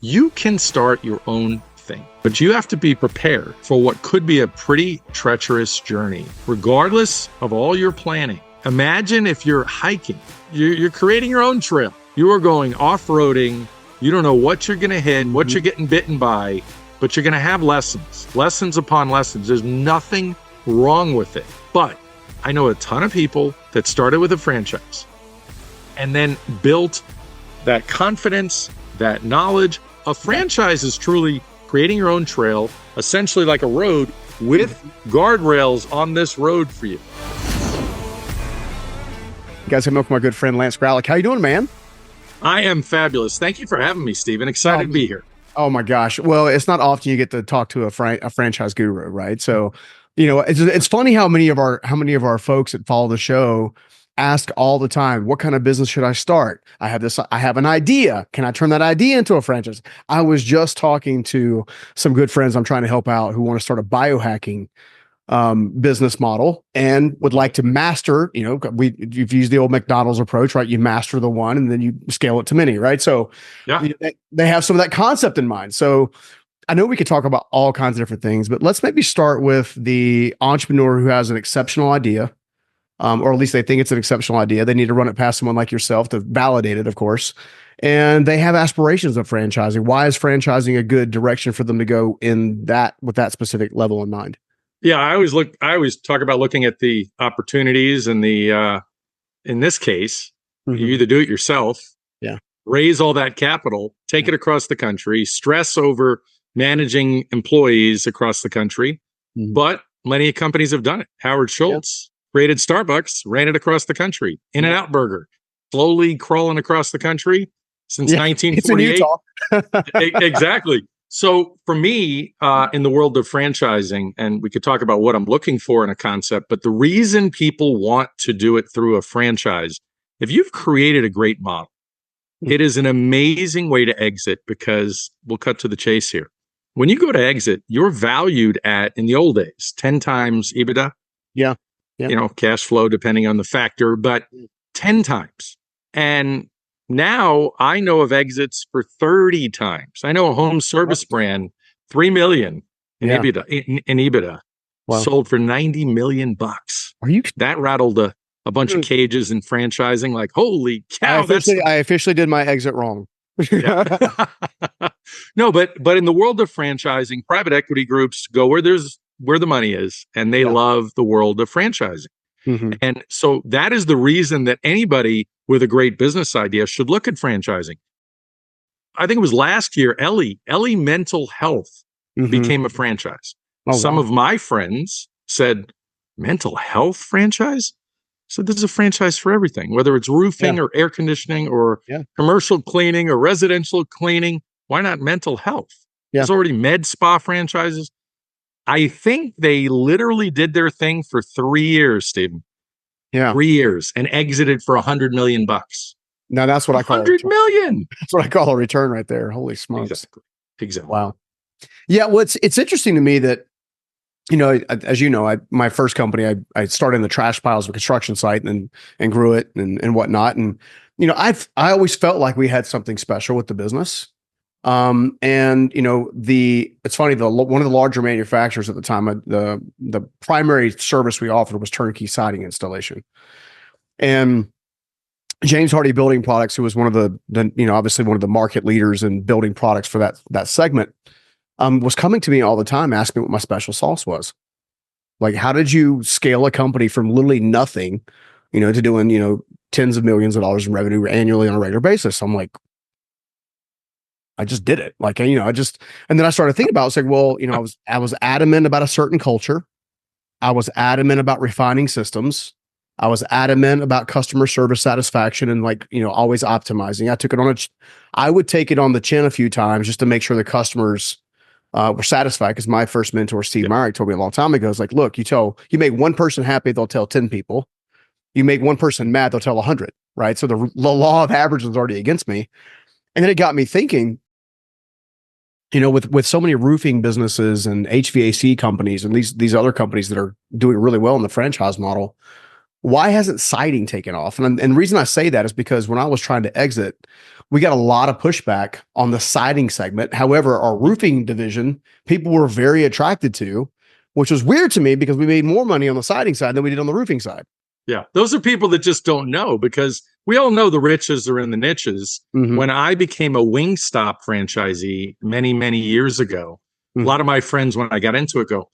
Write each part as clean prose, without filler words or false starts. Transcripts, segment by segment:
you can start your own thing, but you have to be prepared for what could be a pretty treacherous journey, regardless of all your planning. Imagine if you're hiking, you're creating your own trail. You are going off-roading. You don't know what you're going to hit, what you're getting bitten by, but you're going to have lessons upon lessons. There's nothing wrong with it. But I know a ton of people that started with a franchise and then built that confidence, that knowledge. A franchise is truly creating your own trail, essentially like a road with guardrails on this road for you. You guys, I'm with my good friend Lance Graulich. How you doing, man? I am fabulous. Thank you for having me, Stephen. Excited to be here. Oh my gosh. Well, it's not often you get to talk to a franchise guru, right? So, you know, it's funny how many of our folks that follow the show ask all the time, what kind of business should I start? I have an idea. Can I turn that idea into a franchise? I was just talking to some good friends I'm trying to help out who want to start a biohacking business model and would like to master, you've used the old McDonald's approach, right? You master the one and then you scale it to many, right? So yeah, they have some of that concept in mind. So I know we could talk about all kinds of different things, but let's maybe start with the entrepreneur who has an exceptional idea, or at least they think it's an exceptional idea. They need to run it past someone like yourself to validate it, of course. And they have aspirations of franchising. Why is franchising a good direction for them to go with that specific level in mind? Yeah, I always talk about looking at the opportunities and in this case, you either do it yourself, raise all that capital, take it across the country, stress over managing employees across the country. But many companies have done it. Howard Schultz created Starbucks, ran it across the country. In-N-Out Burger, slowly crawling across the country since 1948. It's in Utah. Exactly. So for me, in the world of franchising, and we could talk about what I'm looking for in a concept, but the reason people want to do it through a franchise, if you've created a great model, it is an amazing way to exit, because we'll cut to the chase here. When you go to exit, you're valued at, in the old days, 10 times EBITDA. Yeah. Cash flow, depending on the factor, but 10 times. And now I know of exits for 30 times. I know a home service brand, $3 million in EBITDA, sold for $90 million. That rattled a bunch of cages in franchising. Like, holy cow! I officially did my exit wrong. No, but in the world of franchising, private equity groups go where the money is, and they love the world of franchising. And so that is the reason that anybody with a great business idea should look at franchising. I think it was last year, Ellie Mental Health became a franchise. Some of my friends said, mental health franchise? So this is a franchise for everything, whether it's roofing or air conditioning or commercial cleaning or residential cleaning. Why not mental health? There's already med spa franchises. I think they literally did their thing for 3 years, Stephen. 3 years, and exited for $100 million. Now that's what I call $100 million. That's what I call a return right there. Holy smokes! Exactly. Wow. Yeah. Well, it's interesting to me that, as you know, my first company, I started in the trash piles of a construction site and grew it and whatnot. And I always felt like we had something special with the business. It's funny, one of the larger manufacturers at the time, the primary service we offered was turnkey siding installation. And James Hardy Building Products, who was one of the obviously one of the market leaders in building products for that segment, was coming to me all the time asking what my special sauce was. Like, how did you scale a company from literally nothing, to doing, tens of millions of dollars in revenue annually on a regular basis? I'm like, I just did it. Like, and then I started thinking about it. I was like, well, I was adamant about a certain culture. I was adamant about refining systems. I was adamant about customer service satisfaction and always optimizing. I would take it on the chin a few times just to make sure the customers were satisfied. Because my first mentor, Steve Myrick, told me a long time ago, it's like, look, you make one person happy, they'll tell 10 people. You make one person mad, they'll tell 100, right? So the law of averages was already against me. And then it got me thinking, with so many roofing businesses and HVAC companies and these other companies that are doing really well in the franchise model, why hasn't siding taken off? And the reason I say that is because when I was trying to exit, we got a lot of pushback on the siding segment. However, our roofing division, people were very attracted to, which was weird to me because we made more money on the siding side than we did on the roofing side. Yeah. Those are people that just don't know, because we all know the riches are in the niches. Mhm. When I became a Wingstop franchisee many, many years ago, a lot of my friends, when I got into it, go,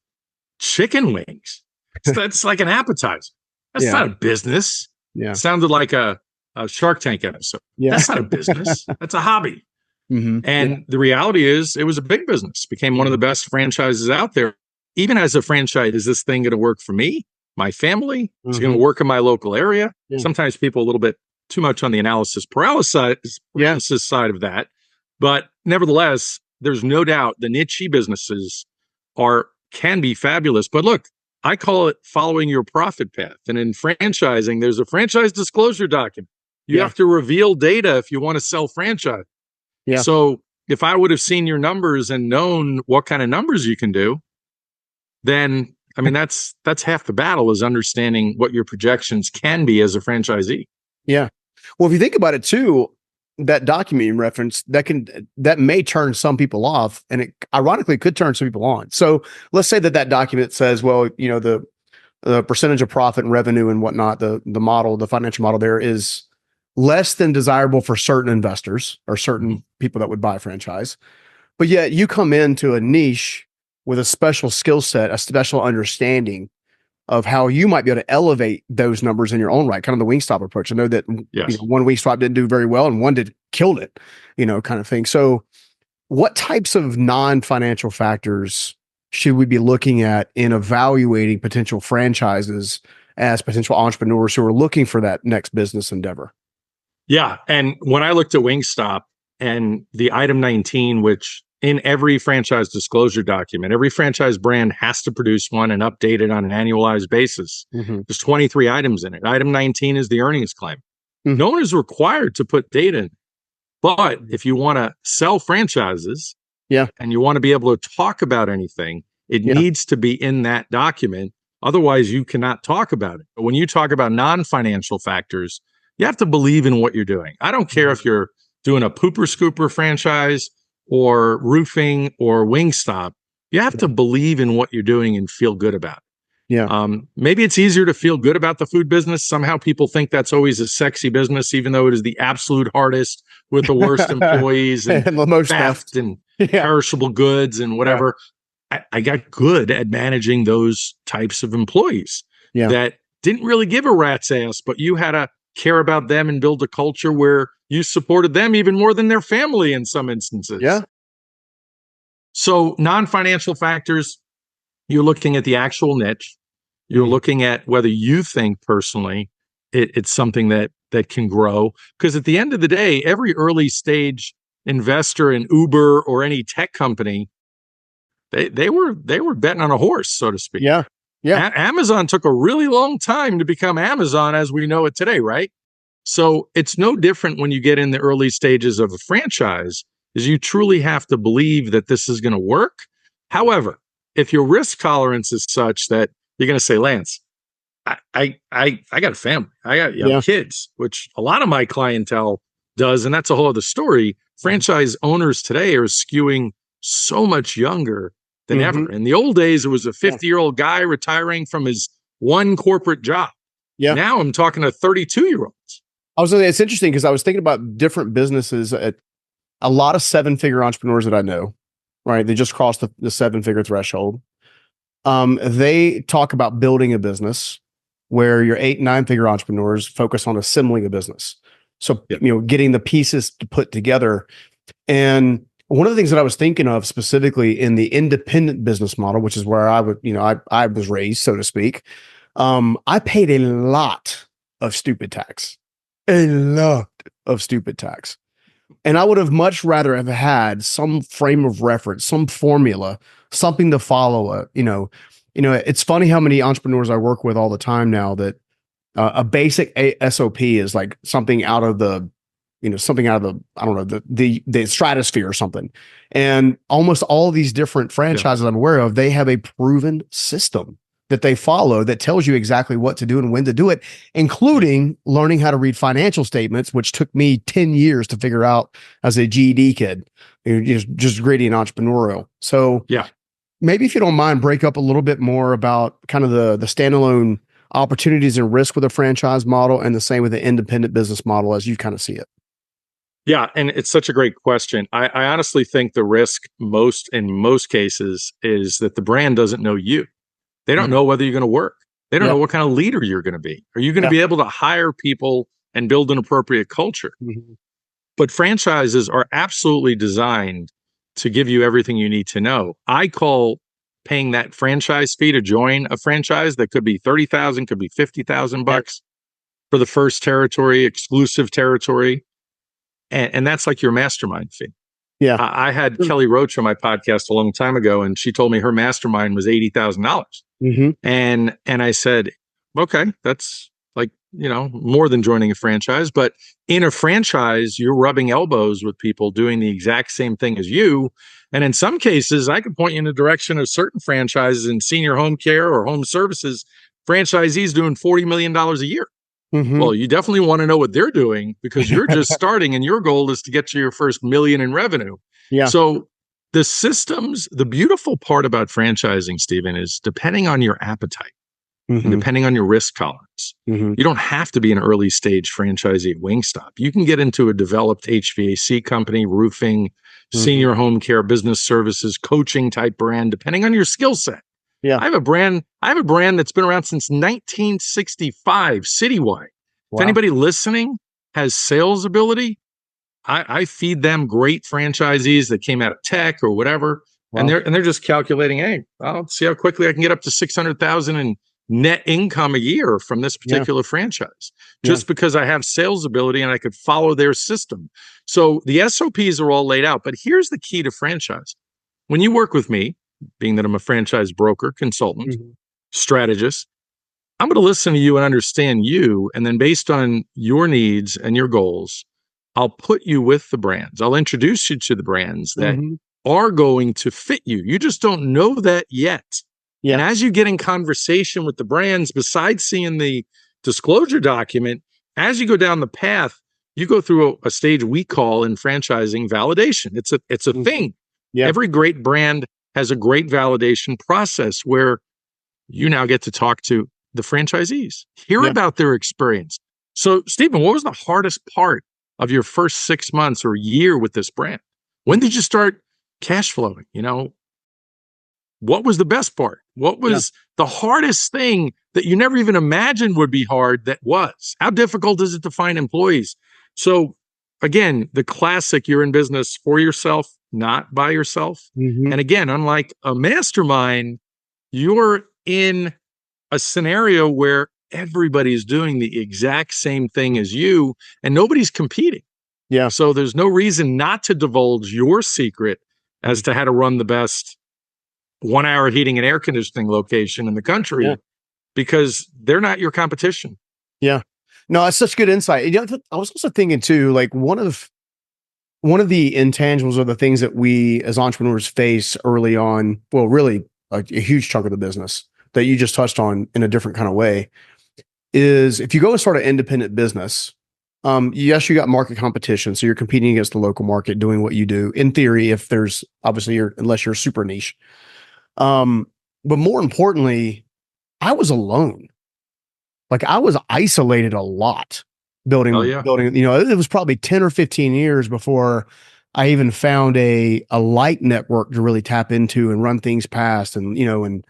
chicken wings? That's like an appetizer. That's Yeah. not a business. Yeah. Sounded like a Shark Tank episode. Yeah. That's not a business. That's a hobby. Mhm. And the reality is, it was a big business, became one of the best franchises out there. Even as a franchise, is this thing going to work for me, my family? Is it going to work in my local area? Yeah. Sometimes people a little bit too much on the analysis paralysis side of that. But nevertheless, there's no doubt the niche businesses can be fabulous. But look, I call it following your profit path. And in franchising, there's a franchise disclosure document. You have to reveal data if you want to sell franchise. Yeah. So if I would have seen your numbers and known what kind of numbers you can do, then, I mean, that's half the battle, is understanding what your projections can be as a franchisee. Yeah. Well, if you think about it too, that document you referenced, that may turn some people off, and it ironically could turn some people on. So let's say that document says, well, the percentage of profit and revenue and whatnot, the financial model there is less than desirable for certain investors or certain people that would buy a franchise. But yet you come into a niche with a special skill set, a special understanding of how you might be able to elevate those numbers in your own right, kind of the Wingstop approach. I know that one Wingstop didn't do very well and one killed it, kind of thing. So what types of non-financial factors should we be looking at in evaluating potential franchises as potential entrepreneurs who are looking for that next business endeavor? Yeah. And when I looked at Wingstop and the item 19, which in every franchise disclosure document, every franchise brand has to produce one and update it on an annualized basis. There's 23 items in it. Item 19 is the earnings claim. No one is required to put data in. But if you want to sell franchises and you want to be able to talk about anything, it needs to be in that document. Otherwise, you cannot talk about it. But when you talk about non-financial factors, you have to believe in what you're doing. I don't care if you're doing a pooper scooper franchise or roofing or Wingstop. You have to believe in what you're doing and feel good about it. Yeah. Maybe it's easier to feel good about the food business. Somehow people think that's always a sexy business, even though it is the absolute hardest, with the worst employees and the most theft and perishable goods and whatever. I got good at managing those types of employees that didn't really give a rat's ass, but you had to care about them and build a culture where you supported them even more than their family in some instances. Yeah. So non-financial factors, you're looking at the actual niche. You're looking at whether you think personally it's something that can grow. Because at the end of the day, every early stage investor in Uber or any tech company, they were betting on a horse, so to speak. Yeah. Yeah. Amazon took a really long time to become Amazon as we know it today, right? So it's no different when you get in the early stages of a franchise, is you truly have to believe that this is going to work. However, if your risk tolerance is such that you're going to say, Lance, I got a family, I got young kids, which a lot of my clientele does, and that's a whole other story. Franchise owners today are skewing so much younger than ever. In the old days, it was a 50-year-old guy retiring from his one corporate job. Yeah. Now I'm talking to 32-year-olds. It's interesting because I was thinking about different businesses. At a lot of 7-figure entrepreneurs that I know, right? They just crossed the 7-figure threshold. They talk about building a business where your 8 and 9-figure entrepreneurs focus on assembling a business. So, getting the pieces to put together. And one of the things that I was thinking of specifically in the independent business model, which is where I would, I was raised, so to speak. I paid a lot of stupid tax. And I would have much rather have had some frame of reference, some formula, something to follow. It's funny how many entrepreneurs I work with all the time now that a basic SOP is like something out of the, I don't know, the stratosphere or something. And almost all these different franchises I'm aware of, they have a proven system that they follow that tells you exactly what to do and when to do it, including learning how to read financial statements, which took me 10 years to figure out as a GED kid. You're just greedy and entrepreneurial. So Yeah. maybe if you don't mind, break up a little bit more about kind of the standalone opportunities and risk with a franchise model, and the same with the independent business model as you kind of see it. Yeah, and it's such a great question. I honestly think the risk in most cases is that the brand doesn't know you. They don't know whether you're going to work. They don't know what kind of leader you're going to be. Are you going to be able to hire people and build an appropriate culture? But franchises are absolutely designed to give you everything you need to know. I call paying that franchise fee to join a franchise that could be 30,000, could be 50,000 bucks for the first territory, exclusive territory. And that's like your mastermind fee. Yeah. I had Kelly Roach on my podcast a long time ago, and she told me her mastermind was $80,000. And I said, okay, that's like, more than joining a franchise. But in a franchise, you're rubbing elbows with people doing the exact same thing as you. And in some cases, I could point you in the direction of certain franchises in senior home care or home services, franchisees doing $40 million a year. Well, you definitely want to know what they're doing, because you're just starting and your goal is to get to your first million in revenue. Yeah. So the systems, the beautiful part about franchising, Stephen, is depending on your appetite and depending on your risk tolerance, you don't have to be an early stage franchisee at Wingstop. You can get into a developed HVAC company, roofing, senior home care, business services, coaching type brand, depending on your skill set. Yeah. I have a brand that's been around since 1965, citywide. Wow. If anybody listening has sales ability, I feed them great franchisees that came out of tech or whatever. Wow. And they're just calculating, hey, I'll see how quickly I can get up to 600,000 in net income a year from this particular franchise, just because I have sales ability and I could follow their system. So the SOPs are all laid out. But here's the key to franchise. When you work with me, being that I'm a franchise broker, consultant, strategist, I'm going to listen to you and understand you. And then based on your needs and your goals, I'll put you with the brands. I'll introduce you to the brands that are going to fit you. You just don't know that yet. Yeah. And as you get in conversation with the brands, besides seeing the disclosure document, as you go down the path, you go through a stage we call in franchising validation. It's a thing. Yeah. Every great brand has a great validation process where you now get to talk to the franchisees, hear about their experience. So, Stephen, what was the hardest part of your first 6 months or year with this brand? When did you start cash flowing? What was the best part? What was the hardest thing that you never even imagined would be hard that was? How difficult is it to find employees? So, again, the classic, you're in business for yourself, not by yourself. And again, unlike a mastermind, you're in a scenario where everybody's doing the exact same thing as you and nobody's competing. Yeah. So there's no reason not to divulge your secret as to how to run the best 1 hour heating and air conditioning location in the country, because they're not your competition. Yeah. No, that's such good insight. I was also thinking too, like one of the intangibles or the things that we as entrepreneurs face early on, well, really like a huge chunk of the business that you just touched on in a different kind of way, is if you go and start an independent business, yes, you got market competition. So you're competing against the local market, doing what you do in theory, if there's obviously unless you're super niche. But more importantly, I was alone. Like I was isolated a lot building, it was probably 10 or 15 years before I even found a light network to really tap into and run things past. And,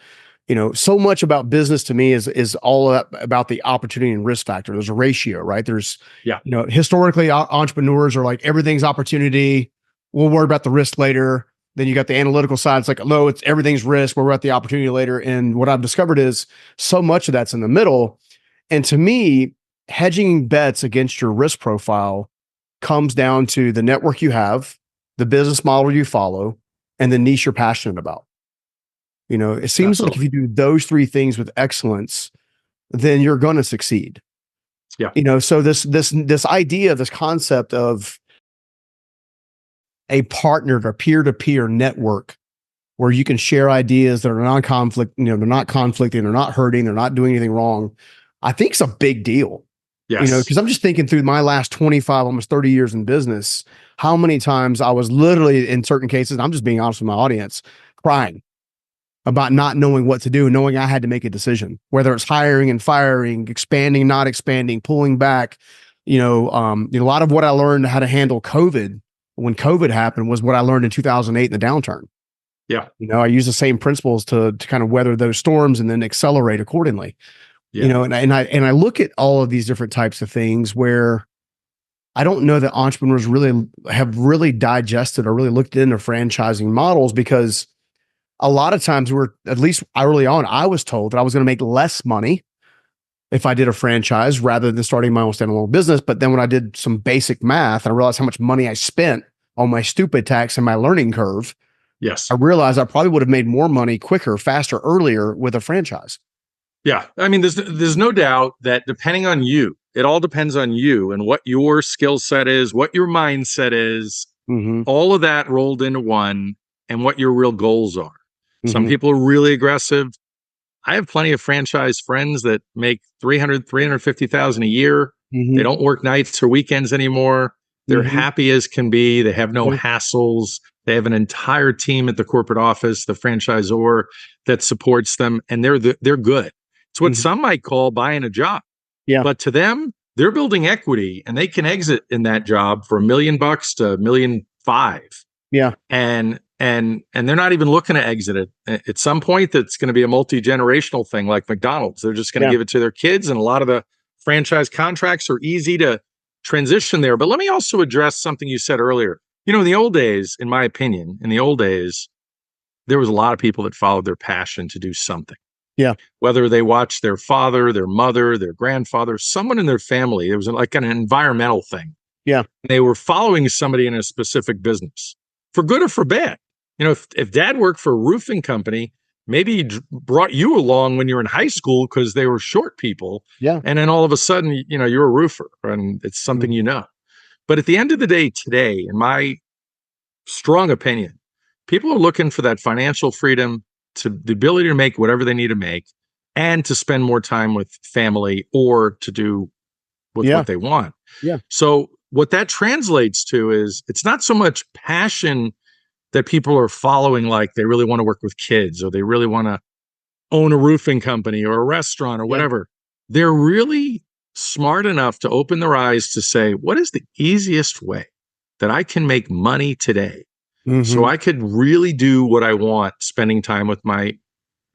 so much about business to me is all about the opportunity and risk factor. There's a ratio, right? There's, historically entrepreneurs are like, everything's opportunity. We'll worry about the risk later. Then you got the analytical side. It's like, no, it's everything's risk. We're at the opportunity later. And what I've discovered is so much of that's in the middle. And to me, hedging bets against your risk profile comes down to the network you have, the business model you follow, and the niche you're passionate about. It seems like if you do those three things with excellence, then you're going to succeed. Yeah. So this idea, this concept of a partnered or peer-to-peer network where you can share ideas that are non-conflict, they're not conflicting, they're not hurting, they're not doing anything wrong, I think it's a big deal. Yes. Because I'm just thinking through my last 25, almost 30 years in business, how many times I was literally, in certain cases, I'm just being honest with my audience, crying about not knowing what to do, knowing I had to make a decision, whether it's hiring and firing, expanding, not expanding, pulling back. A lot of what I learned how to handle COVID when COVID happened was what I learned in 2008 in the downturn. Yeah. I use the same principles to kind of weather those storms and then accelerate accordingly. Yeah. And I look at all of these different types of things where I don't know that entrepreneurs have really digested or really looked into franchising models, because a lot of times at least early on, I was told that I was going to make less money if I did a franchise rather than starting my own standalone business. But then when I did some basic math, I realized how much money I spent on my stupid tax and my learning curve. Yes. I realized I probably would have made more money quicker, faster, earlier with a franchise. Yeah. I mean, there's no doubt that depending on you, it all depends on you and what your skill set is, what your mindset is, all of that rolled into one, and what your real goals are. Some people are really aggressive. I have plenty of franchise friends that make 350,000 a year. They don't work nights or weekends anymore. They're happy as can be. They have no hassles. They have an entire team at the corporate office, the franchisor, that supports them, and they're good. It's what some might call buying a job. Yeah. But to them, they're building equity, and they can exit in that job for $1 million to $1.5 million. Yeah. And they're not even looking to exit it. At some point, that's going to be a multi-generational thing like McDonald's. They're just going to give it to their kids, and a lot of the franchise contracts are easy to transition there. But let me also address something you said earlier. In the old days, in my opinion, there was a lot of people that followed their passion to do something. Yeah. Whether they watched their father, their mother, their grandfather, someone in their family, it was like an environmental thing. Yeah. They were following somebody in a specific business, for good or for bad. If dad worked for a roofing company, maybe he brought you along when you were in high school because they were short people. Yeah. And then all of a sudden, you're a roofer and it's something But at the end of the day, today, in my strong opinion, people are looking for that financial freedom, to the ability to make whatever they need to make, and to spend more time with family or to do with what they want. Yeah. So what that translates to is it's not so much passion that people are following, like they really want to work with kids or they really want to own a roofing company or a restaurant or whatever. They're really smart enough to open their eyes to say, what is the easiest way that I can make money today? So I could really do what I want, spending time with my,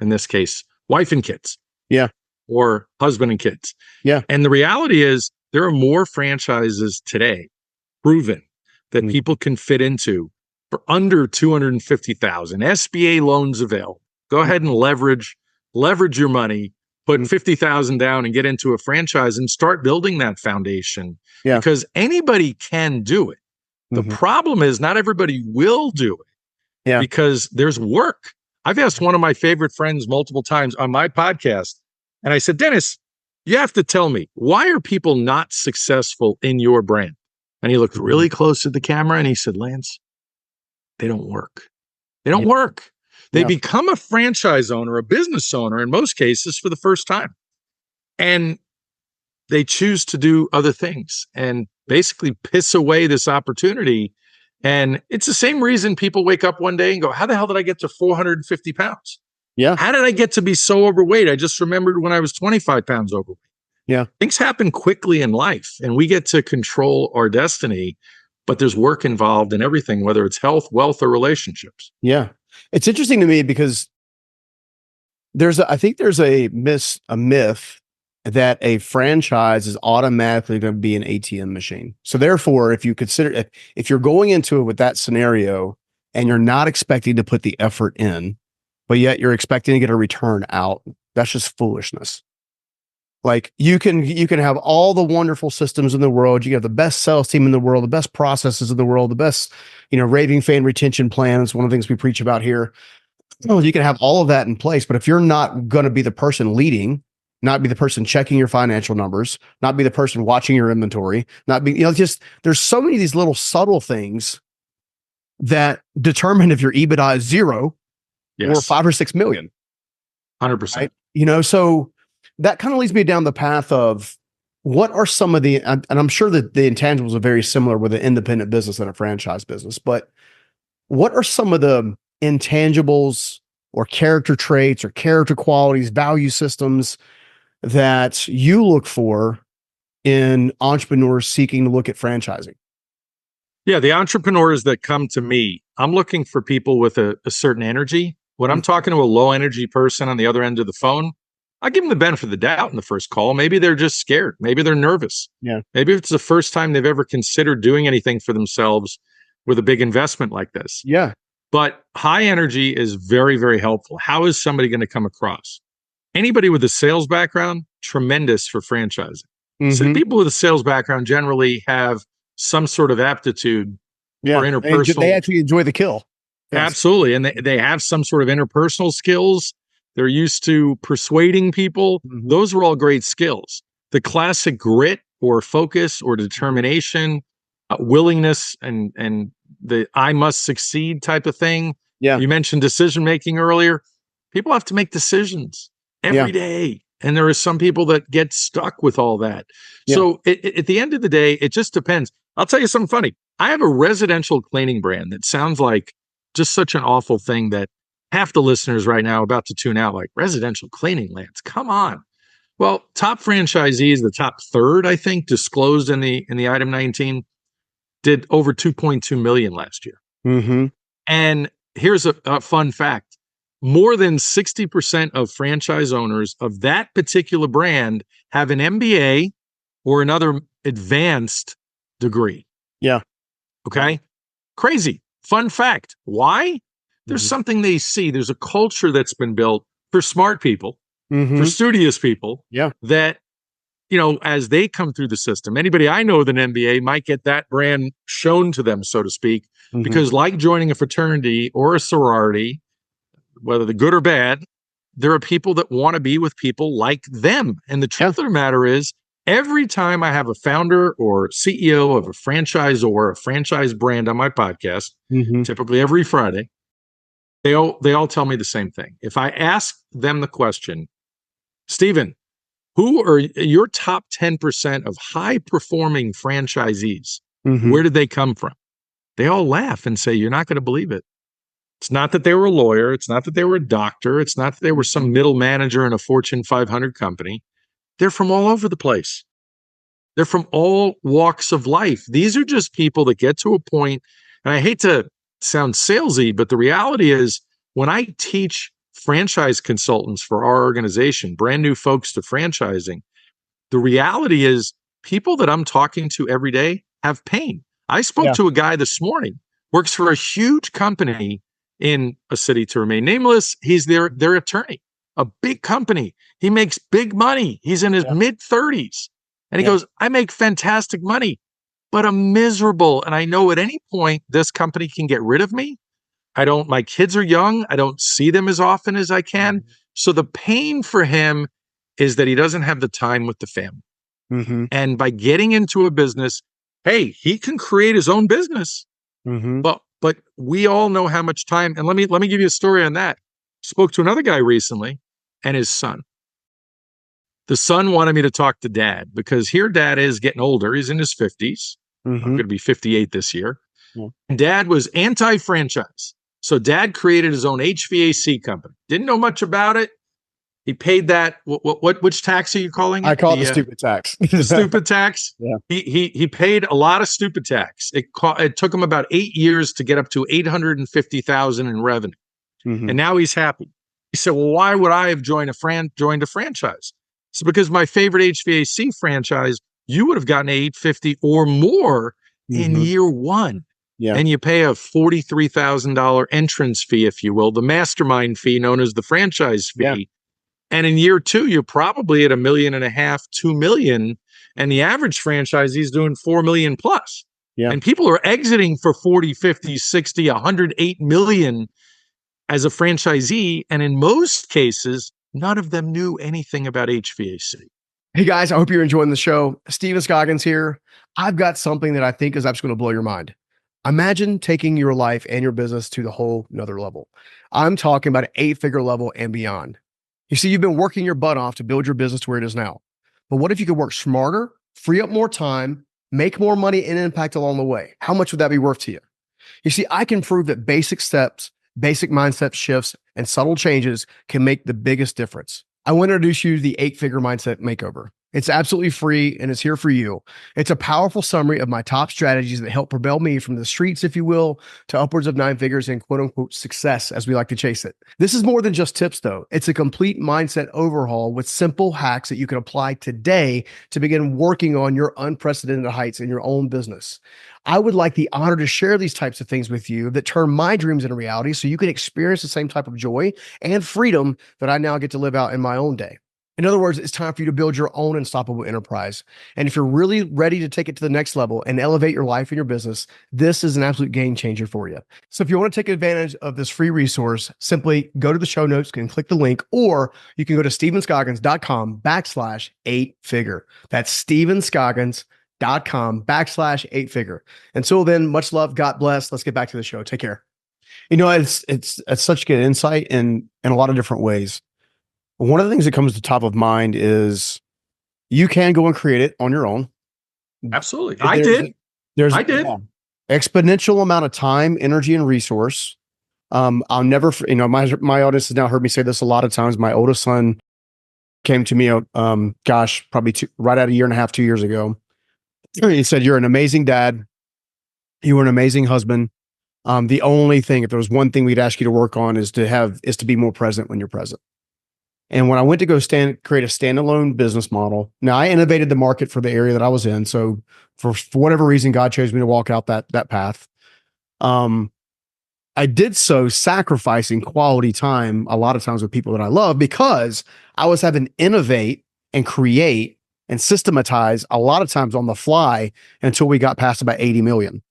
in this case, wife and kids. Yeah. Or husband and kids. Yeah. And the reality is there are more franchises today proven that people can fit into for under 250,000. SBA loans available. Go ahead and leverage your money, put 50,000 down and get into a franchise and start building that foundation. Yeah. Because anybody can do it. The problem is not everybody will do it. Yeah. Because there's work. I've asked one of my favorite friends multiple times on my podcast, and I said, Dennis, you have to tell me, why are people not successful in your brand? And he looked really close at the camera and he said, Lance, they don't work. They don't work. They become a franchise owner, a business owner in most cases for the first time. And they choose to do other things and basically piss away this opportunity. And it's the same reason people wake up one day and go, how the hell did I get to 450 pounds? Yeah. How did I get to be so overweight? I just remembered when I was 25 pounds overweight. Yeah. Things happen quickly in life and we get to control our destiny, but there's work involved in everything, whether it's health, wealth, or relationships. Yeah. It's interesting to me because I think there's a myth that a franchise is automatically going to be an ATM machine. So therefore, if you consider, if you're going into it with that scenario and you're not expecting to put the effort in, but yet you're expecting to get a return out, that's just foolishness. Like you can have all the wonderful systems in the world. You have the best sales team in the world, the best processes in the world, the best, raving fan retention plans. One of the things we preach about here. Well, you can have all of that in place, but if you're not going to be the person leading, not be the person checking your financial numbers, not be the person watching your inventory, not be, just there's so many of these little subtle things that determine if your EBITDA is zero or Yes. 5 or 6 million. 100%. Right? You know, so that kind of leads me down the path of what are some of the, and I'm sure that the intangibles are very similar with an independent business and a franchise business, but what are some of the intangibles or character traits or character qualities, value systems that you look for in entrepreneurs seeking to look at franchising? Yeah, the entrepreneurs that come to me, I'm looking for people with a certain energy. When I'm talking to a low energy person on the other end of the phone, I give them the benefit of the doubt in the first call. Maybe they're just scared. Maybe they're nervous. Yeah. Maybe it's the first time they've ever considered doing anything for themselves with a big investment like this. Yeah. But high energy is very, very helpful. How is somebody going to come across? Anybody with a sales background, tremendous for franchising. So people with a sales background generally have some sort of aptitude for interpersonal. They actually enjoy the kill. Yes. Absolutely. And they have some sort of interpersonal skills. They're used to persuading people. Those are all great skills. The classic grit or focus or determination, willingness, and the I must succeed type of thing. Yeah. You mentioned decision making earlier. People have to make decisions every day. And there are some people that get stuck with all that. So at the end of the day, it just depends. I'll tell you something funny. I have a residential cleaning brand that sounds like just such an awful thing that half the listeners right now are about to tune out, like, residential cleaning, Lance, come on. Well, top franchisees, the top third, I think, disclosed in the item 19, did over 2.2 million last year. And here's a fun fact. More than 60% of franchise owners of that particular brand have an MBA or another advanced degree. Yeah. Okay. Crazy. Fun fact. Why? There's something they see. There's a culture that's been built for smart people, for studious people. That, you know, as they come through the system, anybody I know with an MBA might get that brand shown to them, so to speak, because like joining a fraternity or a sorority, whether they're good or bad, there are people that want to be with people like them. And the truth of the matter is, every time I have a founder or CEO of a franchise or a franchise brand on my podcast, typically every Friday, they all tell me the same thing. If I ask them the question, Stephen, who are your top 10% of high performing franchisees? Where did they come from? They all laugh and say, you're not going to believe it. It's not that they were a lawyer. It's not that they were a doctor. It's not that they were some middle manager in a Fortune 500 company. They're from all over the place. They're from all walks of life. These are just people that get to a point, and I hate to sound salesy, but the reality is when I teach franchise consultants for our organization, brand new folks to franchising, the reality is people that I'm talking to every day have pain. I spoke to a guy this morning, works for a huge company in a city to remain nameless. He's their attorney, a big company. He makes big money. He's in his mid 30s. And he goes, I make fantastic money, but I'm miserable. And I know at any point this company can get rid of me. My kids are young. I don't see them as often as I can. So the pain for him is that he doesn't have the time with the family. And by getting into a business, hey, he can create his own business. But we all know how much time. And let me give you a story on that. Spoke to another guy recently and his son. The son wanted me to talk to dad because here dad is getting older. He's in his 50s. I'm going to be 58 this year. And dad was anti-franchise. So dad created his own HVAC company. Didn't know much about it. He paid that. Which tax are you calling it? I call it the stupid tax. The stupid tax. He paid a lot of stupid tax. It took him about 8 years to get up to $850,000 in revenue, and now he's happy. He said, "Well, why would I have joined a franchise?" So because my favorite HVAC franchise, you would have gotten $850 or more in year one. And you pay a $43,000 entrance fee, if you will, the mastermind fee known as the franchise fee. And in year two, you're probably at $1.5 million, $2 million. And the average franchisee is doing $4 million plus. And people are exiting for 40, 50, 60, 108 million as a franchisee. And in most cases, none of them knew anything about HVAC. Hey guys, I hope you're enjoying the show. Steven Scoggins here. I've got something that I think is absolutely going to blow your mind. Imagine taking your life and your business to the whole another level. I'm talking about an 8-figure level and beyond. You see, you've been working your butt off to build your business to where it is now. But what if you could work smarter, free up more time, make more money and impact along the way? How much would that be worth to you? You see, I can prove that basic steps, basic mindset shifts, and subtle changes can make the biggest difference. I want to introduce you to the 8-figure mindset makeover. It's absolutely free and it's here for you. It's a powerful summary of my top strategies that help propel me from the streets, if you will, to upwards of 9 figures and quote unquote success as we like to chase it. This is more than just tips though. It's a complete mindset overhaul with simple hacks that you can apply today to begin working on your unprecedented heights in your own business. I would like the honor to share these types of things with you that turn my dreams into reality so you can experience the same type of joy and freedom that I now get to live out in my own day. In other words, it's time for you to build your own unstoppable enterprise. And if you're really ready to take it to the next level and elevate your life and your business, this is an absolute game changer for you. So if you want to take advantage of this free resource, simply go to the show notes and click the link, or you can go to stevenscoggins.com/8-figure. That's stevenscoggins.com/8-figure. Until then, much love. God bless. Let's get back to the show. Take care. It's such good insight in a lot of different ways. One of the things that comes to top of mind is you can go and create it on your own. Absolutely. I did. Exponential amount of time, energy, and resource. I'll never, my audience has now heard me say this a lot of times. My oldest son came to me, probably right at a year and a half, 2 years ago. He said, "You're an amazing dad. You were an amazing husband. The only thing, if there was one thing we'd ask you to work on is to be more present when you're present." And when I went to go create a standalone business model, now I innovated the market for the area that I was in. So for whatever reason, God chose me to walk out that path. I did so sacrificing quality time a lot of times with people that I love because I was having to innovate and create and systematize a lot of times on the fly until we got past about 80 million.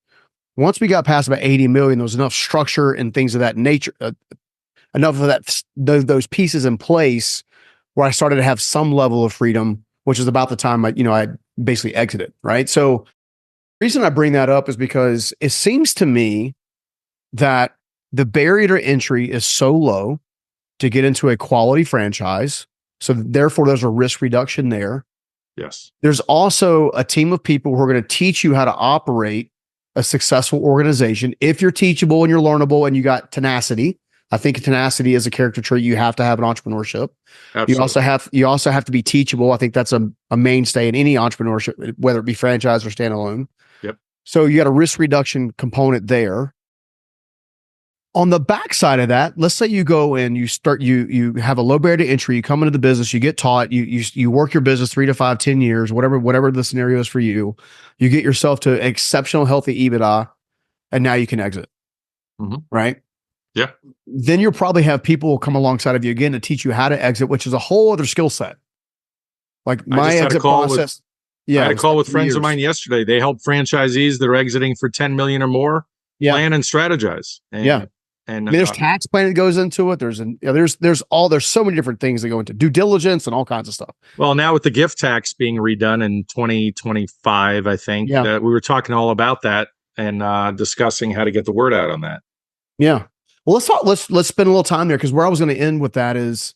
Once we got past about 80 million, there was enough structure and things of that nature, enough of those pieces in place where I started to have some level of freedom, which is about the time I basically exited, right? So the reason I bring that up is because it seems to me that the barrier to entry is so low to get into a quality franchise. So therefore there's a risk reduction there. Yes. There's also a team of people who are going to teach you how to operate a successful organization. If you're teachable and you're learnable and you got tenacity, I think tenacity is a character trait you have to have in entrepreneurship. Absolutely. You also have to be teachable. I think that's a mainstay in any entrepreneurship, whether it be franchise or standalone. Yep. So you got a risk reduction component there. On the backside of that, let's say you go and you have a low barrier to entry, you come into the business, you get taught, you work your business 3 to 5, 10 years, whatever the scenario is for you, you get yourself to exceptional healthy EBITDA, and now you can exit. Mm-hmm. Right? Yeah. Then you'll probably have people come alongside of you again to teach you how to exit, which is a whole other skill set. Like my exit process. I had a call with friends of mine yesterday. They help franchisees that are exiting for 10 million or more plan and strategize. And there's tax planning that goes into it. There's so many different things that go into due diligence and all kinds of stuff. Well, now with the gift tax being redone in 2025, I think we were talking all about that and discussing how to get the word out on that. Yeah. Well, let's spend a little time there, because where I was going to end with that is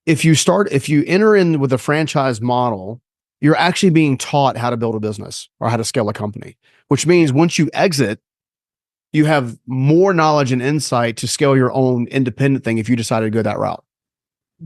if you enter in with a franchise model, you're actually being taught how to build a business or how to scale a company, which means once you exit, you have more knowledge and insight to scale your own independent thing if you decided to go that route.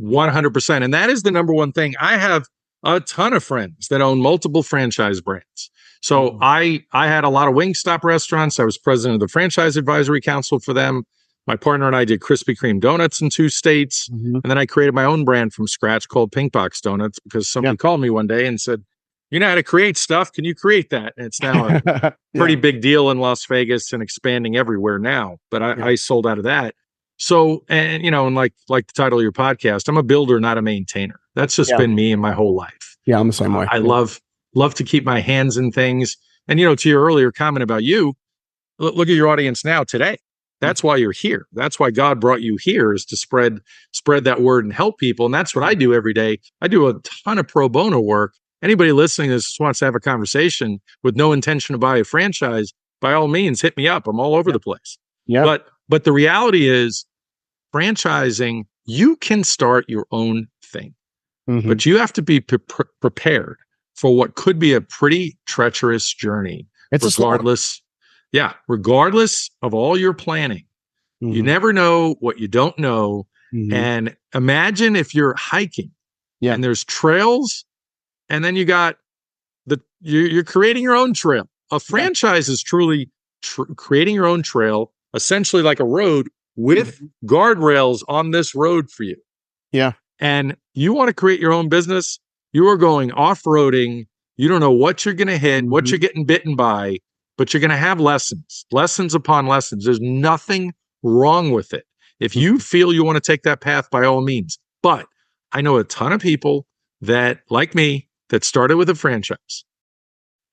100%. And that is the number one thing. I have a ton of friends that own multiple franchise brands. So I had a lot of Wingstop restaurants. I was president of the Franchise Advisory Council for them. My partner and I did Krispy Kreme donuts in 2 states. Mm-hmm. And then I created my own brand from scratch called Pink Box Donuts because somebody called me one day and said, "You know how to create stuff. Can you create that?" And it's now a pretty big deal in Las Vegas and expanding everywhere now. But I sold out of that. So, and like the title of your podcast, I'm a builder, not a maintainer. That's just been me in my whole life. Yeah, I'm the same way. I love to keep my hands in things. And, to your earlier comment about you, look at your audience now today. That's why you're here. That's why God brought you here, is to spread that word and help people. And that's what I do every day. I do a ton of pro bono work. Anybody listening to this just wants to have a conversation with no intention to buy a franchise, by all means, hit me up. I'm all over the place. Yeah. But the reality is, franchising, you can start your own thing, but you have to be prepared for what could be a pretty treacherous journey. It's regardless of all your planning. You never know what you don't know. And imagine if you're hiking and there's trails, and then you got you're creating your own trail. A franchise is truly creating your own trail, essentially like a road with guardrails on this road for you. Yeah. And you want to create your own business. You are going off-roading. You don't know what you're going to hit, what you're getting bitten by, but you're going to have lessons upon lessons. There's nothing wrong with it. If you feel you want to take that path, by all means. But I know a ton of people that, like me, that started with a franchise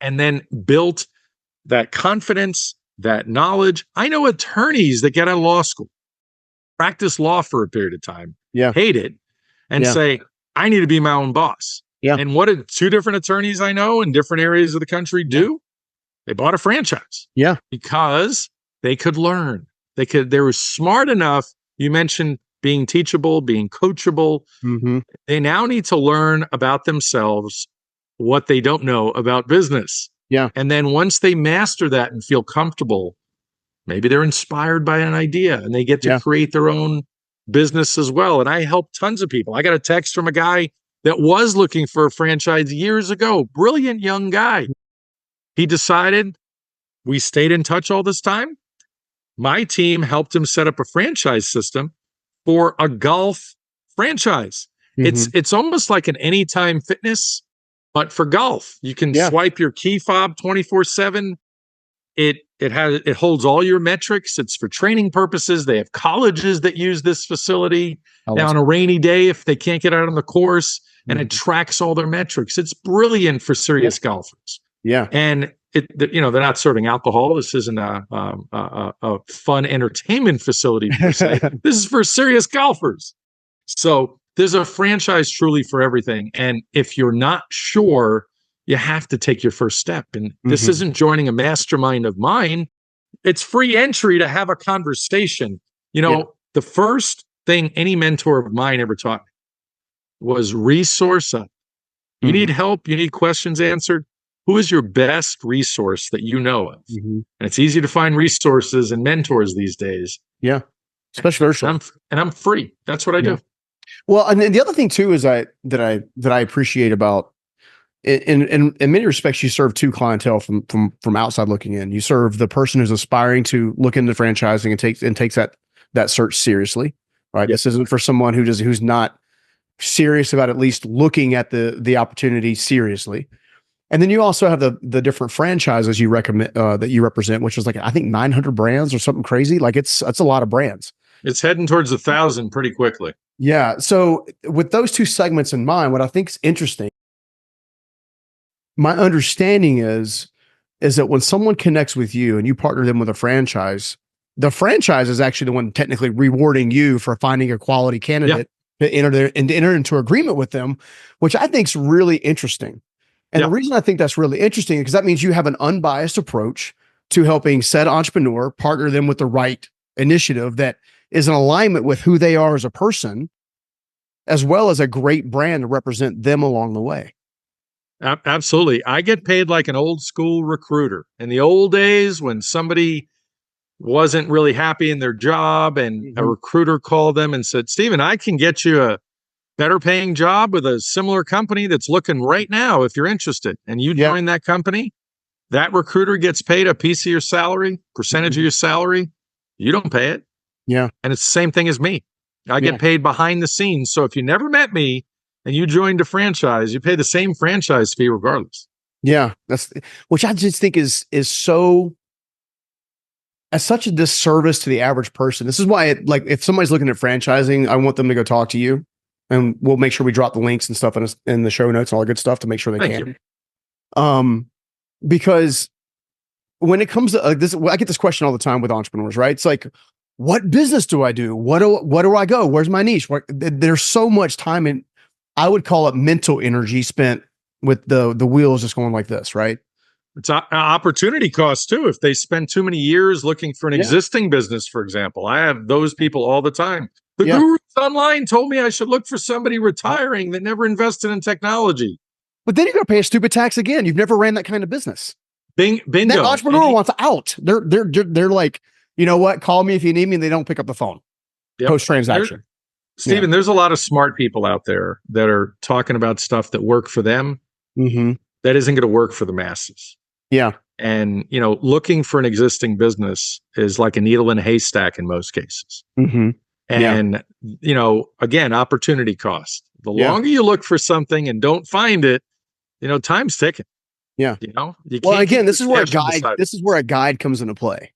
and then built that confidence, that knowledge. I know attorneys that get out of law school, practice law for a period of time, hate it, and say, I need to be my own boss. Yeah. And what did two different attorneys I know in different areas of the country do? They bought a franchise. Yeah. Because they could learn. They were smart enough. You mentioned being teachable, being coachable. They now need to learn about themselves what they don't know about business. Yeah. And then once they master that and feel comfortable, maybe they're inspired by an idea and they get to create their own business as well. And I help tons of people. I got a text from a guy that was looking for a franchise years ago. Brilliant young guy. He decided, we stayed in touch all this time. My team helped him set up a franchise system for a golf franchise. It's almost like an Anytime Fitness, but for golf. You can swipe your key fob 24/7. It holds all your metrics. It's for training purposes. They have colleges that use this facility on a rainy day if they can't get out on the course, and it tracks all their metrics. It's brilliant for serious golfers. Yeah. And they're not serving alcohol. This isn't a fun entertainment facility per se. This is for serious golfers. So there's a franchise truly for everything. And if you're not sure, you have to take your first step. And this isn't joining a mastermind of mine. It's free entry to have a conversation. The first thing any mentor of mine ever taught me was resource up. You need help. You need questions answered. Who is your best resource that you know of? And it's easy to find resources and mentors these days. Yeah. Especially virtual. And I'm free. That's what I do. Well, and the other thing too is that I appreciate about in many respects, you serve two clientele from outside looking in. You serve the person who's aspiring to look into franchising and takes that search seriously. Right. This isn't for someone who's not serious about at least looking at the opportunity seriously. And then you also have the different franchises you recommend that you represent, which is like, I think 900 brands or something crazy. Like it's a lot of brands. It's heading towards 1,000 pretty quickly. Yeah. So with those two segments in mind, what I think is interesting, my understanding is that when someone connects with you and you partner them with a franchise, the franchise is actually the one technically rewarding you for finding a quality candidate to enter into agreement with them, which I think is really interesting. And the reason I think that's really interesting is because that means you have an unbiased approach to helping said entrepreneur partner them with the right initiative that is in alignment with who they are as a person, as well as a great brand to represent them along the way. Absolutely. I get paid like an old school recruiter. In the old days when somebody wasn't really happy in their job and a recruiter called them and said, Stephen, I can get you a better paying job with a similar company that's looking right now if you're interested. And you join that company, that recruiter gets paid a piece of your salary, percentage of your salary. You don't pay it. Yeah. And it's the same thing as me. I get paid behind the scenes. So if you never met me and you joined a franchise, you pay the same franchise fee regardless. Yeah. Which I just think is so, as such a disservice to the average person. This is why if somebody's looking at franchising, I want them to go talk to you. And we'll make sure we drop the links and stuff in the show notes and all the good stuff to make sure they Thank can. You. Because when it comes to this, I get this question all the time with entrepreneurs, right? It's like, what business do I do? What do I go? Where's my niche? There's so much time and I would call it mental energy spent with the wheels just going like this, right? It's opportunity cost too. If they spend too many years looking for an existing business, for example, I have those people all the time. The gurus online told me I should look for somebody retiring that never invested in technology. But then you're going to pay a stupid tax again. You've never ran that kind of business. Bingo. And that entrepreneur wants out. They're like, you know what? Call me if you need me. And they don't pick up the phone post transaction. Stephen, there's a lot of smart people out there that are talking about stuff that work for them. That isn't going to work for the masses. Yeah. And, looking for an existing business is like a needle in a haystack in most cases. And, again, opportunity cost. The longer you look for something and don't find it, time's ticking. Yeah. Well, again, this is where a guide comes into play,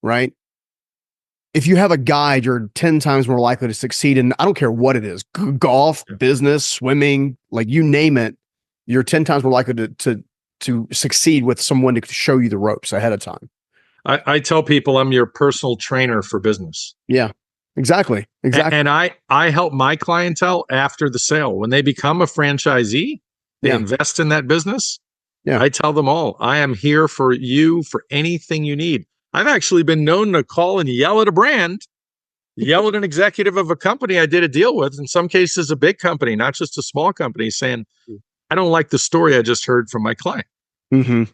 right? If you have a guide, you're 10 times more likely to succeed in, I don't care what it is, golf, business, swimming, like you name it, you're 10 times more likely to succeed with someone to show you the ropes ahead of time. I tell people I'm your personal trainer for business. Yeah, exactly. And I help my clientele after the sale. When they become a franchisee, they invest in that business. Yeah. I tell them all, I am here for you for anything you need. I've actually been known to call and yell at a brand, yell at an executive of a company I did a deal with, in some cases a big company, not just a small company, saying, I don't like the story I just heard from my client.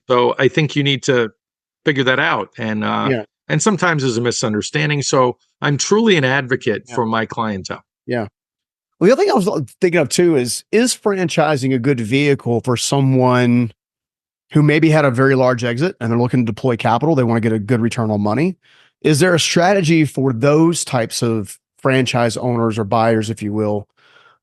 So I think you need to figure that out. And sometimes there's a misunderstanding. So I'm truly an advocate for my clientele. Yeah. Well, the other thing I was thinking of too is franchising a good vehicle for someone who maybe had a very large exit and they're looking to deploy capital? They want to get a good return on money. Is there a strategy for those types of franchise owners or buyers, if you will,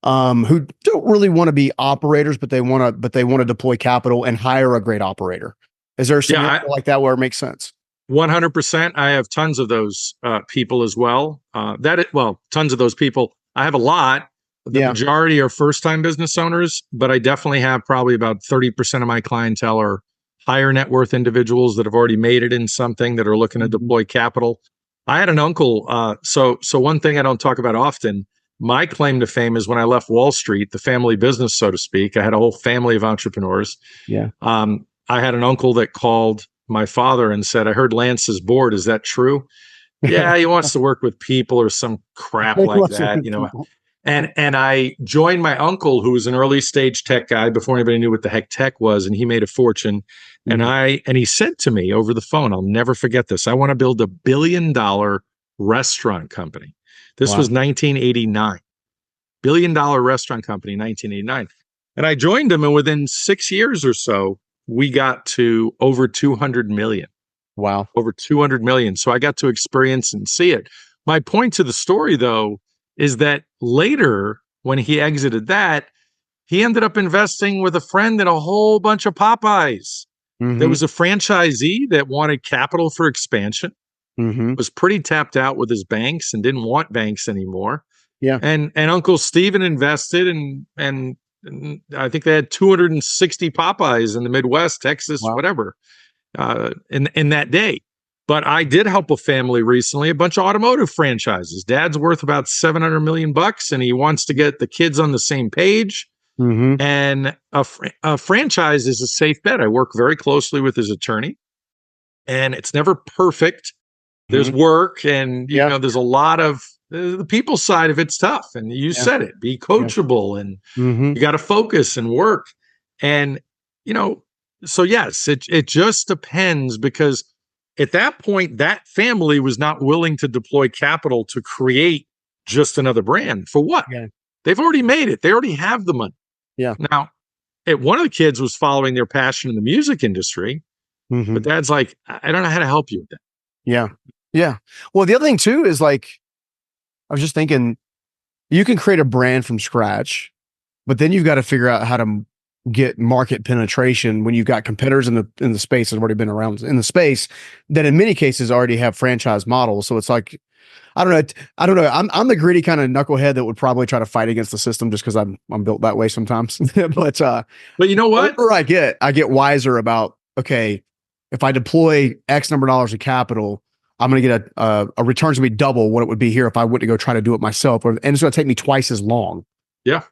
who don't really want to be operators, but they want to deploy capital and hire a great operator? Is there a scenario like that where it makes sense? 100%. I have tons of those people as well. Tons of those people. I have a lot. The majority are first-time business owners, but I definitely have probably about 30% of my clientele are higher net worth individuals that have already made it in something that are looking to deploy capital. I had an uncle. So one thing I don't talk about often, my claim to fame is when I left Wall Street, the family business, so to speak. I had a whole family of entrepreneurs. Yeah. I had an uncle that called my father and said, I heard Lance is bored. Is that true? Yeah, he wants to work with people or some crap like that, And I joined my uncle, who was an early stage tech guy before anybody knew what the heck tech was, and he made a fortune. And he said to me over the phone, I'll never forget this, I want to build $1 billion restaurant company. This was 1989. $1 billion restaurant company, 1989. And I joined him, and within 6 years or so, we got to over 200 million. Wow. Over 200 million. So I got to experience and see it. My point to the story, though, is that later, when he exited that, he ended up investing with a friend in a whole bunch of Popeyes. There was a franchisee that wanted capital for expansion, was pretty tapped out with his banks and didn't want banks anymore. Yeah. And Uncle Steven invested and I think they had 260 Popeyes in the Midwest, Texas, whatever, in that day. But I did help a family recently, a bunch of automotive franchises. Dad's worth about $700 million, and he wants to get the kids on the same page. And a franchise is a safe bet. I work very closely with his attorney, and it's never perfect. There's work, and you know, there's a lot of the people side of it's tough. And you said it: be coachable, and you got to focus and work. And so yes, it just depends, because at that point, that family was not willing to deploy capital to create just another brand. For what? Yeah. They've already made it. They already have the money. Yeah. Now, one of the kids was following their passion in the music industry, but Dad's like, I don't know how to help you with that. Yeah. Yeah. Well, the other thing too is, like, I was just thinking, you can create a brand from scratch, but then you've got to figure out how to get market penetration when you've got competitors in the space that have already been around in the space that in many cases already have franchise models. So it's like, I don't know. I'm the greedy kind of knucklehead that would probably try to fight against the system just because I'm built that way sometimes. but you know what? I get wiser about, okay, if I deploy X number of dollars of capital, I'm going to get a return's going to be double what it would be here if I went to go try to do it myself, and it's going to take me twice as long. Yeah.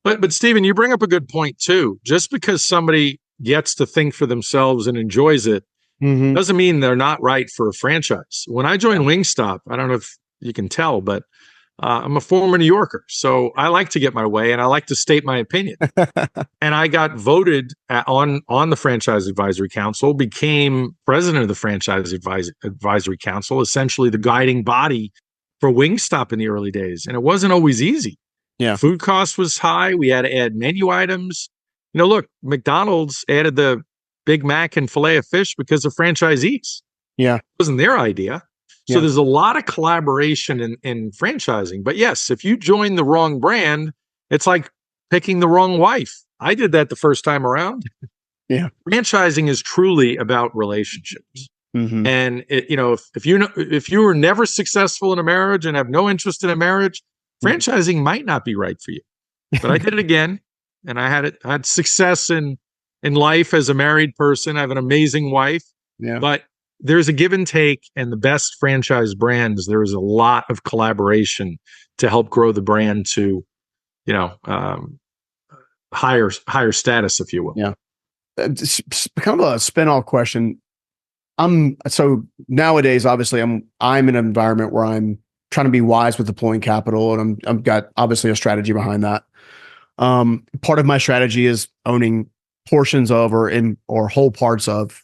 But Stephen, you bring up a good point too. Just because somebody gets to think for themselves and enjoys it Mm-hmm. doesn't mean they're not right for a franchise. When I joined Wingstop, I don't know if you can tell, but I'm a former New Yorker, so I like to get my way and I like to state my opinion. And I got voted on the Franchise Advisory Council, became president of the Franchise Advisory Council, essentially the guiding body for Wingstop in the early days. And it wasn't always easy. Yeah. Food cost was high. We had to add menu items. Look, McDonald's added the Big Mac and filet of fish because of franchisees. Yeah. It wasn't their idea. So there's a lot of collaboration in franchising. But yes, if you join the wrong brand, it's like picking the wrong wife. I did that the first time around. Yeah. Franchising is truly about relationships. Mm-hmm. And if you were never successful in a marriage and have no interest in a marriage, franchising might not be right for you. But I did it again, and I had success in life as a married person. I have an amazing wife. Yeah. But there's a give and take, and the best franchise brands, there is a lot of collaboration to help grow the brand to, higher status, if you will. Yeah. Kind of a spin-off question. So nowadays, obviously, I'm in an environment where I'm trying to be wise with deploying capital, and I've got obviously a strategy behind that. Part of my strategy is owning portions of or whole parts of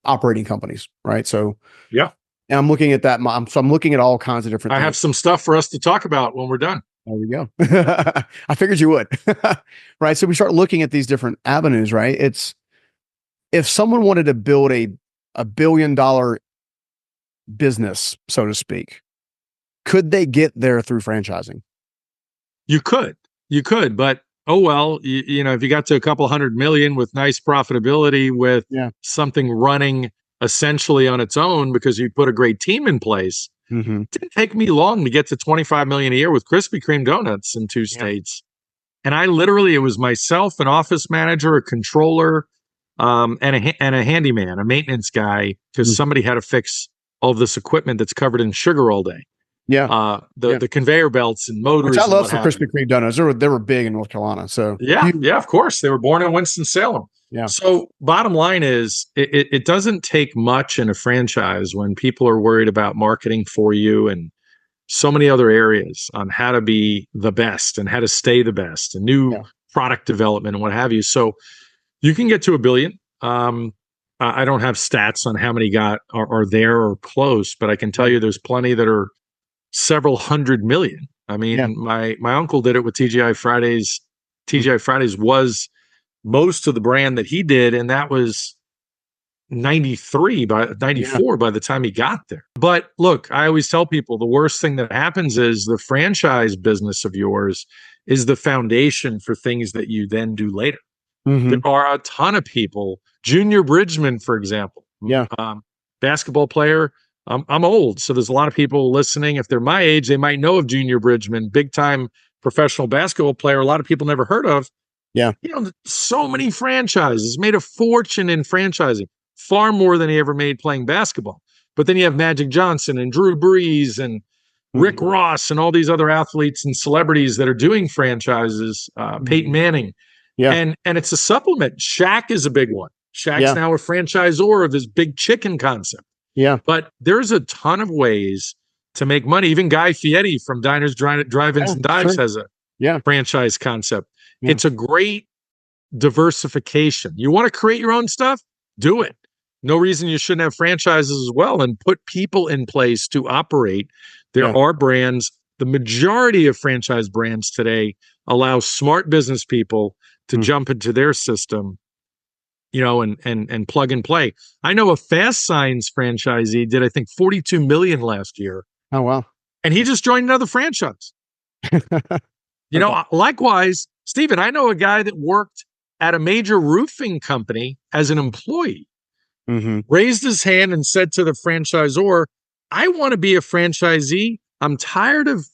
operating companies, right? So yeah, and I'm looking at that. So I'm looking at all kinds of different. I have some stuff for us to talk about when we're done. There we go. I figured you would, right? So we start looking at these different avenues, right? It's if someone wanted to build a $1 billion business, so to speak, could they get there through franchising? You could, but oh well, if you got to a couple hundred million with nice profitability, with something running essentially on its own because you put a great team in place. Mm-hmm. It didn't take me long to get to 25 million a year with Krispy Kreme donuts in 2 states. And it was myself, an office manager, a controller, and a handyman, a maintenance guy, because somebody had to fix all of this equipment that's covered in sugar all day. Yeah. The conveyor belts and motors. Which I love for Krispy Kreme donuts. They were big in North Carolina. So yeah, of course. They were born in Winston-Salem. Yeah. So bottom line is it doesn't take much in a franchise when people are worried about marketing for you and so many other areas on how to be the best and how to stay the best and new product development and what have you. So you can get to $1 billion. I don't have stats on how many are there or close, but I can tell you there's plenty that are several hundred million. I mean, my uncle did it with TGI Fridays. TGI Fridays was most of the brand that he did, and that was 94 by the time he got there. But look, I always tell people the worst thing that happens is the franchise business of yours is the foundation for things that you then do later. Mm-hmm. There are a ton of people, Junior Bridgman, for example, basketball player. I'm old, so there's a lot of people listening. If they're my age, they might know of Junior Bridgman, big time professional basketball player. A lot of people never heard of. Yeah. So many franchises, made a fortune in franchising, far more than he ever made playing basketball. But then you have Magic Johnson and Drew Brees and Rick Ross and all these other athletes and celebrities that are doing franchises, Peyton Manning. Yeah. And it's a supplement. Shaq is a big one. Shaq's now a franchisor of his big chicken concept. Yeah. But there's a ton of ways to make money. Even Guy Fieri from Diners, Drive-Ins, and Dives has a franchise concept. Yeah. It's a great diversification. You want to create your own stuff? Do it. No reason you shouldn't have franchises as well and put people in place to operate. There are brands. The majority of franchise brands today allow smart business people to jump into their system, and plug and play. I know a Fast Signs franchisee did, I think, 42 million last year. Oh, wow. And he just joined another franchise. Likewise, Stephen, I know a guy that worked at a major roofing company as an employee, raised his hand and said to the franchisor, I want to be a franchisee. I'm tired of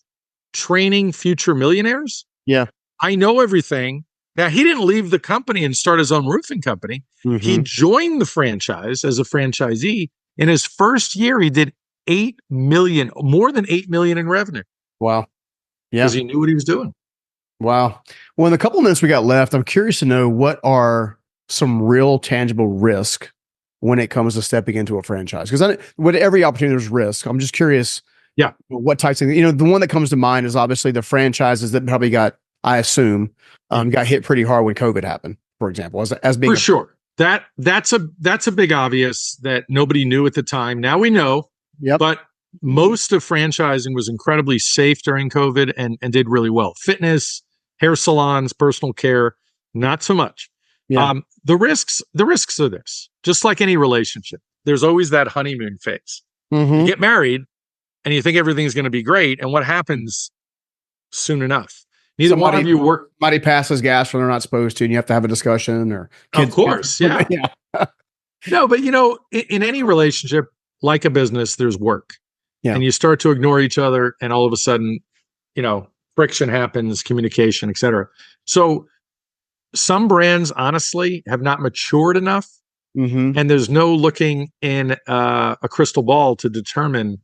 training future millionaires. Yeah. I know everything. Now, he didn't leave the company and start his own roofing company. He joined the franchise as a franchisee. In his first year, he did more than 8 million in revenue. Wow. Yeah. Because he knew what he was doing. Wow. Well, in the couple of minutes we got left, I'm curious to know what are some real tangible risk when it comes to stepping into a franchise? Because with every opportunity, there's risk. I'm just curious. Yeah. What types of, the one that comes to mind is obviously the franchises that probably I assume, got hit pretty hard when COVID happened, for example, as being for sure. That's a big obvious that nobody knew at the time. Now we know. Yep. But most of franchising was incredibly safe during COVID and did really well. Fitness, hair salons, personal care, not so much. Yeah. The risks are this. Just like any relationship, there's always that honeymoon phase. You get married and you think everything's going to be great, and what happens soon enough? Neither one of you work. Somebody passes gas when they're not supposed to, and you have to have a discussion. Or kids, of course, yeah. No, but in any relationship, like a business, there's work. Yeah. And you start to ignore each other, and all of a sudden, friction happens, communication, et cetera. So some brands, honestly, have not matured enough, and there's no looking in a crystal ball to determine,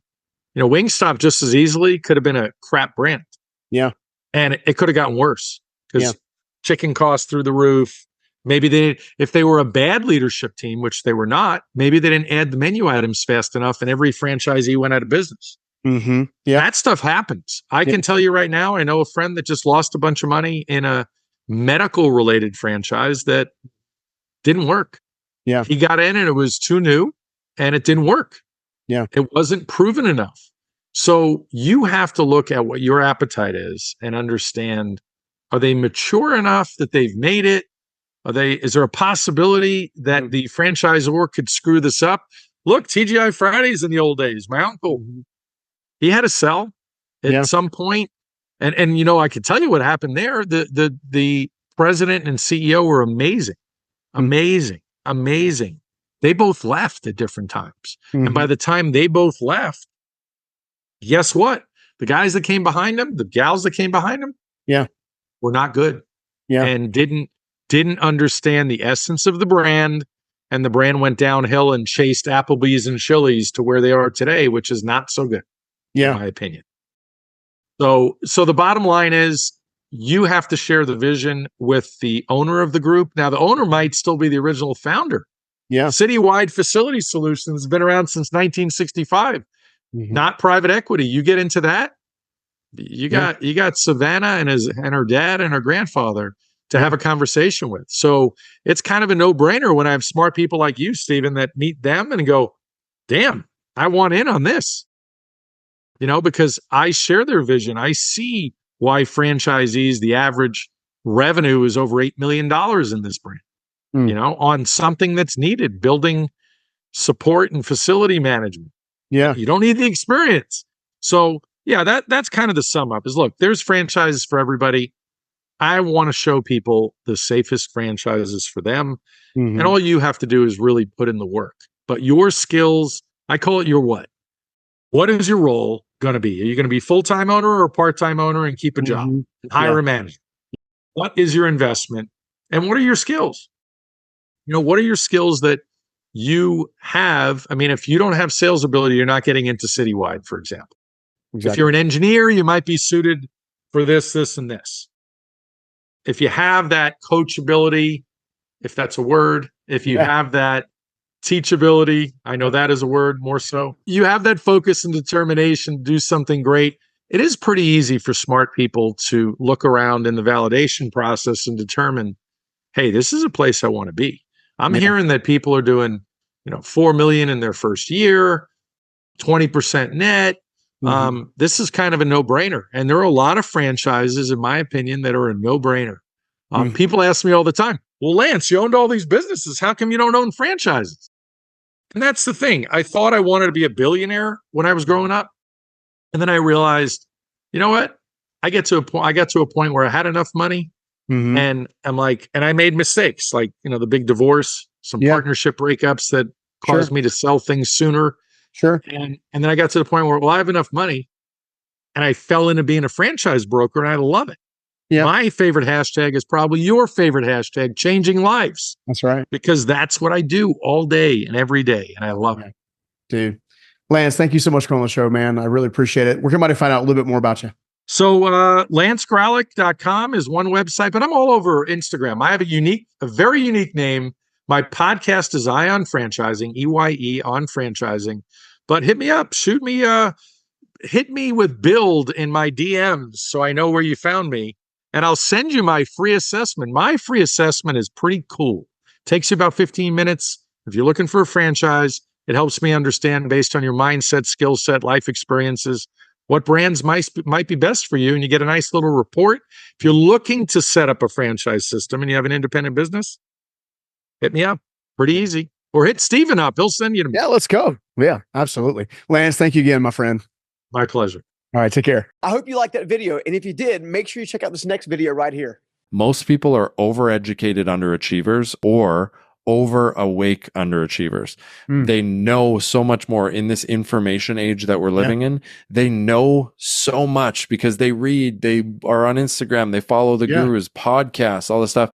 Wingstop just as easily could have been a crap brand. Yeah. And it could have gotten worse because chicken costs through the roof. Maybe if they were a bad leadership team, which they were not, maybe they didn't add the menu items fast enough and every franchisee went out of business. Yeah. That stuff happens. I can tell you right now, I know a friend that just lost a bunch of money in a medical related franchise that didn't work. Yeah. He got in and it was too new and it didn't work. Yeah. It wasn't proven enough. So you have to look at what your appetite is and understand, are they mature enough that they've made it? Is there a possibility that the franchisor could screw this up? Look, TGI Fridays in the old days, my uncle, he had to sell at some point. And I could tell you what happened there. The president and CEO were amazing. They both left at different times. And by the time they both left, guess what? The guys that came behind them, the gals that came behind them, were not good. And didn't understand the essence of the brand, and the brand went downhill and chased Applebee's and Chili's to where they are today, which is not so good, in my opinion. So the bottom line is you have to share the vision with the owner of the group. Now, the owner might still be the original founder. Yeah. Citywide Facility Solutions has been around since 1965. Not private equity. You get into that, you got Savannah and her dad and her grandfather to have a conversation with. So it's kind of a no-brainer when I have smart people like you, Stephen, that meet them and go, damn, I want in on this. Because I share their vision. I see why franchisees, the average revenue is over $8 million in this brand, on something that's needed, building support and facility management. Yeah. You don't need the experience. So that's kind of the sum up is, look, there's franchises for everybody. I want to show people the safest franchises for them. And all you have to do is really put in the work. But your skills, I call it your what. What is your role going to be? Are you going to be full-time owner or part-time owner and keep a job and hire a manager? What is your investment? And what are your skills? What are your skills that you have? I mean, if you don't have sales ability, you're not getting into citywide, for example. Exactly. If you're an engineer, you might be suited for this, and this. If you have that coachability, if that's a word, if you have that teachability, I know that is a word more so, you have that focus and determination to do something great. It is pretty easy for smart people to look around in the validation process and determine, hey, this is a place I want to be. I'm hearing that people are doing, $4 million in their first year, 20% net. This is kind of a no-brainer. And there are a lot of franchises, in my opinion, that are a no-brainer. People ask me all the time, well, Lance, you owned all these businesses. How come you don't own franchises? And that's the thing. I thought I wanted to be a billionaire when I was growing up. And then I realized, you know what? I got to a point where I had enough money. And I'm like, and I made mistakes, like, the big divorce, some partnership breakups that caused me to sell things sooner. And then I got to the point where, I have enough money, and I fell into being a franchise broker, and I love it. My favorite hashtag is probably your favorite hashtag, changing lives. That's right. Because that's what I do all day and every day, and I love it. Dude. Lance, thank you so much for coming on the show, man. I really appreciate it. Where can somebody find out a little bit more about you? So lancegraulich.com is one website, but I'm all over Instagram. I have a very unique name. My podcast is Eye on Franchising, EYE on Franchising. But hit me up, hit me with build in my DMs so I know where you found me, and I'll send you my free assessment. My free assessment is pretty cool. Takes you about 15 minutes. If you're looking for a franchise, it helps me understand based on your mindset, skill set, life experiences, what brands might be best for you, and you get a nice little report. If you're looking to set up a franchise system and you have an independent business, hit me up. Pretty easy. Or hit Steven up. He'll send you to me. Yeah, let's go. Yeah, absolutely. Lance, thank you again, my friend. My pleasure. All right, take care. I hope you liked that video. And if you did, make sure you check out this next video right here. Most people are overeducated underachievers or over awake underachievers. They know so much more in this information age that we're living in. They know so much because they read, they are on Instagram, they follow the gurus, podcasts, all this stuff.